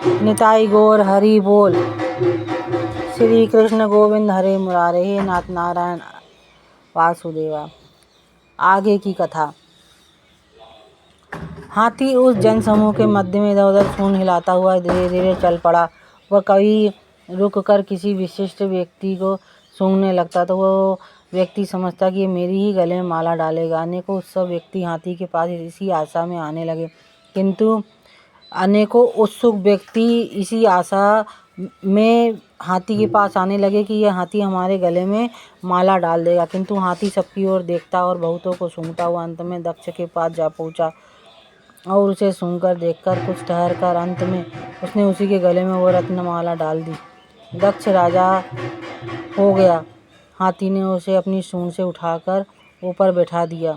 निताई गौर हरि बोल। श्री कृष्ण गोविंद हरे मुरारे, हे नाथ नारायण वासुदेवा। आगे की कथा। हाथी उस जनसमूह के मध्य में इधर उधर सूंड हिलाता हुआ धीरे धीरे चल पड़ा। वह कभी रुककर किसी विशिष्ट व्यक्ति को सूंघने लगता तो वो व्यक्ति समझता कि ये मेरी ही गले में माला डालेगा। अनेकों उत्सुक व्यक्ति हाथी के पास इसी आशा में आने लगे, किंतु अनेकों उत्सुक व्यक्ति इसी आशा में हाथी के पास आने लगे कि यह हाथी हमारे गले में माला डाल देगा। किंतु हाथी सबकी ओर देखता और बहुतों को सूंघता हुआ अंत में दक्ष के पास जा पहुंचा और उसे सूंघकर देखकर कुछ ठहर कर अंत में उसने उसी के गले में वो रत्नमाला डाल दी। दक्ष राजा हो गया। हाथी ने उसे अपनी सूंड से उठाकर ऊपर बैठा दिया।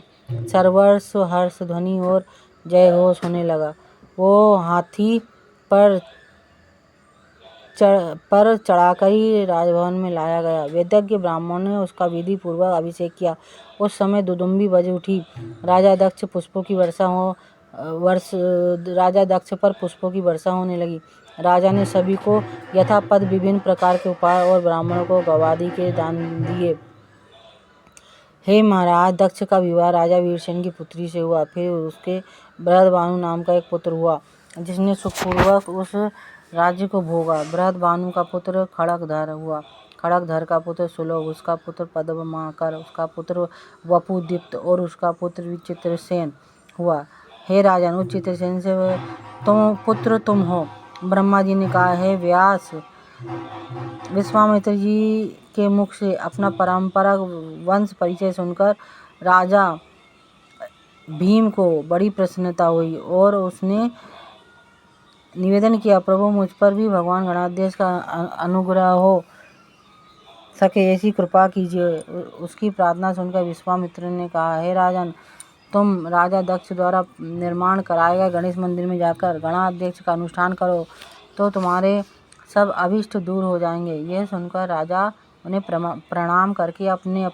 सर्वस्व हर्ष ध्वनि और जय घोष होने लगा। वो हाथी पर चढ़ाकर ही राजभवन में लाया गया। वेदज्ञ ब्राह्मणों ने उसका विधि पूर्वक अभिषेक किया। उस समय दुदुम्बी बज उठी। राजा दक्ष पर पुष्पों की वर्षा होने लगी। राजा ने सभी को यथापद विभिन्न प्रकार के उपहार और ब्राह्मणों को गवादि के दान दिए। हे महाराज, दक्ष का विवाह राजा वीरसेन की पुत्री से हुआ। फिर उसके बृहदभानु नाम का एक पुत्र हुआ, जिसने सुखपूर्वक उस राज्य को भोगा। बृहदभानु का पुत्र खड़गधर हुआ। खड़गधर का पुत्र सुलभ, उसका पुत्र पद्माकर, उसका पुत्र वपुदीप्त और उसका पुत्र चित्रसेन हुआ। हे राजन, उस चित्रसेन से पुत्र तुम हो। ब्रह्मा जी ने कहा, हे व्यास, विश्वामित्र जी के मुख से अपना परंपरा वंश परिचय सुनकर राजा भीम को बड़ी प्रसन्नता हुई और उसने निवेदन किया, प्रभु मुझ पर भी भगवान गणाधीश का अनुग्रह हो सके ऐसी कृपा कीजिए। उसकी प्रार्थना सुनकर विश्वामित्र ने कहा, हे राजन, तुम राजा दक्ष द्वारा निर्माण कराए गए गणेश मंदिर में जाकर गणाध्यक्ष का अनुष्ठान करो तो तुम्हारे सब अभिष्ट दूर हो जाएंगे। यह सुनकर राजा उन्हें प्रणाम करके अपने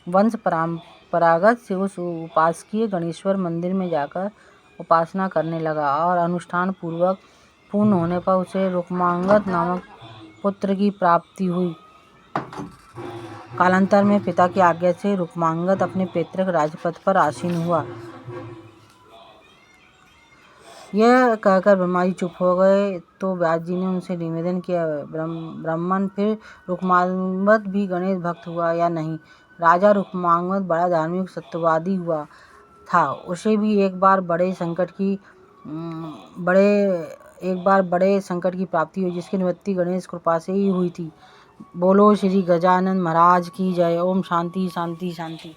वंश परंपरागत से उस उपासकीय गणेश्वर मंदिर में जाकर उपासना करने लगा और अनुष्ठान पूर्ण होने पर उसे रुक्मांगद नामक पुत्र की प्राप्ति हुई। कालांतर में पिता की आज्ञा से रुक्मांगद अपने पैतृक राजपद पर आसीन हुआ। यह कहकर ब्रह्मा जी चुप हो गए तो व्यास जी ने उनसे निवेदन किया, ब्राह्मण, फिर रुक्मांगद भी गणेश भक्त हुआ या नहीं? राजा रुक्मांगद बड़ा धार्मिक सत्यवादी हुआ था। उसे भी एक बार बड़े संकट की प्राप्ति हुई, जिसकी निवृत्ति गणेश कृपा से ही हुई थी। बोलो श्री गजानन महाराज की जय। ओम शांति शांति शांति।